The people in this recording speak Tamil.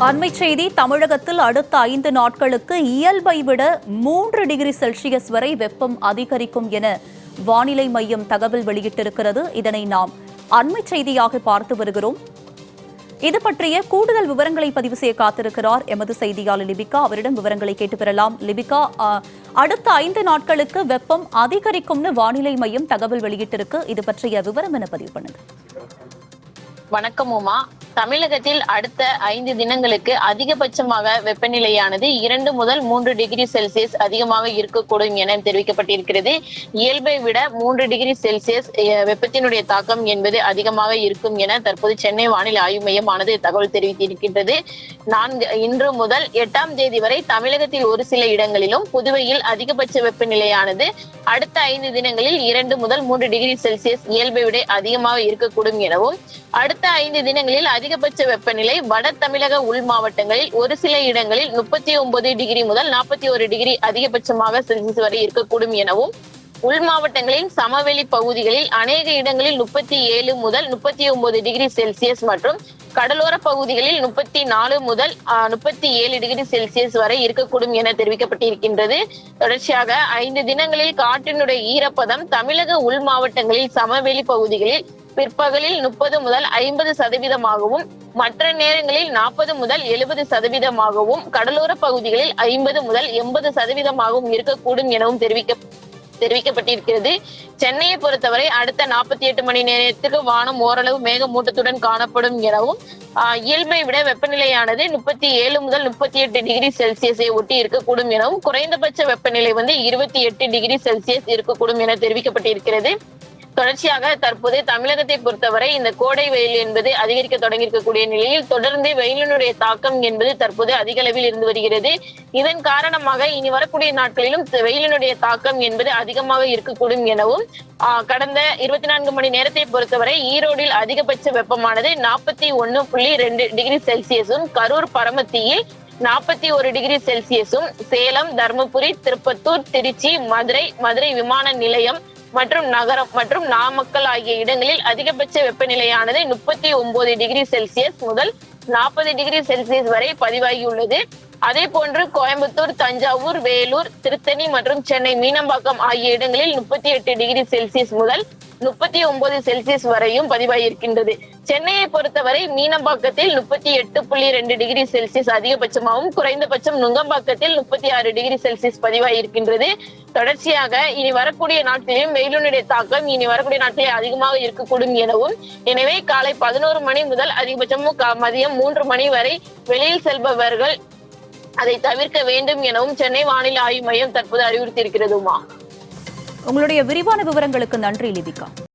அண்மை செய்தி. தமிழகத்தில் அடுத்த 5 நாட்களுக்கு இயல்பை விட 3 டிகிரி செல்சியஸ் வரை வெப்பம் அதிகரிக்கும் என வானிலை மையம் தகவல் வெளியிட்டிருக்கிறது. இதனை நாம் அண்மை செய்தியாக பார்த்து வருகிறோம். இது பற்றிய கூடுதல் விவரங்களை பதிவு செய்ய காத்திருக்கிறார் எமது செய்தியாளர் லிபிகா. அவரிடம் விவரங்களை கேட்டு பெறலாம். லிபிகா, அடுத்த 5 நாட்களுக்கு வெப்பம் அதிகரிக்கும்னு வானிலை மையம் தகவல் வெளியிட்டிருக்கு. இது பற்றிய விவரம் என பதிவு பண்ணுங்க. வணக்கம் உமா. தமிழகத்தில் அடுத்த 5 தினங்களுக்கு அதிகபட்சமாக வெப்பநிலையானது 2 முதல் 3 டிகிரி செல்சியஸ் அதிகமாக இருக்கக்கூடும் என தெரிவிக்கப்பட்டிருக்கிறது. இயல்பை விட 3 டிகிரி செல்சியஸ் வெப்பத்தினுடைய தாக்கம் என்பது அதிகமாக இருக்கும் என தற்போது சென்னை வானிலை ஆய்வு மையமானது தகவல் தெரிவித்திருக்கின்றது. இன்று முதல் 8ஆம் தேதி வரை தமிழகத்தில் ஒரு சில இடங்களிலும், புதுவையில் அதிகபட்ச வெப்பநிலையானது அடுத்த 5 தினங்களில் 2 முதல் 3 டிகிரி செல்சியஸ் இயல்பை விட அதிகமாக இருக்கக்கூடும் எனவும், அடுத்த 5 தினங்களில் அதிகபட்ச வெப்பநிலை வட தமிழக உள் மாவட்டங்களில் ஒரு சில இடங்களில் 39 டிகிரி முதல் 41 டிகிரி அதிகபட்சமாக செல்சியஸ் வரை இருக்கக்கூடும் எனவும், உள் மாவட்டங்களின் சமவெளி பகுதிகளில் அநேக இடங்களில் 37 முதல் 39 டிகிரி செல்சியஸ் மற்றும் கடலோர பகுதிகளில் 34 முதல் 37 டிகிரி செல்சியஸ் வரை இருக்கக்கூடும் என தெரிவிக்கப்பட்டிருக்கின்றது. தொடர்ச்சியாக 5 தினங்களில் காற்றினுடைய ஈரப்பதம் தமிழக உள் மாவட்டங்களில் சமவெளி பகுதிகளில் பிற்பகலில் 30 முதல் 50%, மற்ற நேரங்களில் 40 முதல் 70%, கடலோர பகுதிகளில் 50 முதல் 80% இருக்கக்கூடும் எனவும் தெரிவிக்கப்பட்டிருக்கிறது. சென்னையை பொறுத்தவரை அடுத்த 48 மணி நேரத்துக்கு வானம் ஓரளவு மேகமூட்டத்துடன் காணப்படும் எனவும், இயல்பை விட வெப்பநிலையானது 37 முதல் 38 டிகிரி செல்சியஸை ஒட்டி இருக்கக்கூடும் எனவும், குறைந்தபட்ச வெப்பநிலை 28 டிகிரி செல்சியஸ் இருக்கக்கூடும் என தெரிவிக்கப்பட்டிருக்கிறது. தொடர்ச்சியாக தற்போது தமிழகத்தை பொறுத்தவரை இந்த கோடை வெயில் என்பது அதிகரிக்க தொடங்கியிருக்கக்கூடிய நிலையில் தொடர்ந்து வெயிலினுடைய தாக்கம் என்பது தற்போது அதிக அளவில் இருந்து வருகிறது. இதன் காரணமாக இனி வரக்கூடிய நாட்களிலும் வெயிலினுடைய தாக்கம் என்பது அதிகமாக இருக்கக்கூடும் எனவும், கடந்த 24 மணி நேரத்தை பொறுத்தவரை ஈரோடில் அதிகபட்ச வெப்பமானது 41.2 டிகிரி செல்சியஸும், கரூர் பரமத்தியில் 41 டிகிரி செல்சியஸும், சேலம், தர்மபுரி, திருப்பத்தூர், திருச்சி, மதுரை விமான நிலையம் மற்றும் நகரம் மற்றும் நாமக்கல் ஆகிய இடங்களில் அதிகபட்ச வெப்பநிலையானது 39 டிகிரி செல்சியஸ் முதல் 40 டிகிரி செல்சியஸ் வரை பதிவாகியுள்ளது. அதே போன்று கோயம்புத்தூர், தஞ்சாவூர், வேலூர், திருத்தணி மற்றும் சென்னை மீனம்பாக்கம் ஆகிய இடங்களில் 38 டிகிரி செல்சியஸ் முதல் 39 செல்சியஸ் வரையும் பதிவாகியிருக்கின்றது. சென்னையை பொறுத்தவரை மீனம்பாக்கத்தில் 38.2 டிகிரி செல்சியஸ் அதிகபட்சமாகவும், குறைந்தபட்சம் நுங்கம்பாக்கத்தில் 36 டிகிரி செல்சியஸ் பதிவாகியிருக்கின்றது. தொடர்ச்சியாக இனி வரக்கூடிய நாட்களிலும் வெயிலுடைய தாக்கம் இனி வரக்கூடிய நாட்களில் அதிகமாக இருக்கக்கூடும் எனவும், எனவே காலை 11 மணி முதல் அதிகபட்சமும் மதியம் 3 மணி வரை வெளியில் செல்பவர்கள் அதை தவிர்க்க வேண்டும் எனவும் சென்னை வானிலை ஆய்வு மையம் தற்போது அறிவுறுத்தியிருக்கிறது. உங்களுடைய விரிவான விவரங்களுக்கு நன்றி லிபிகா.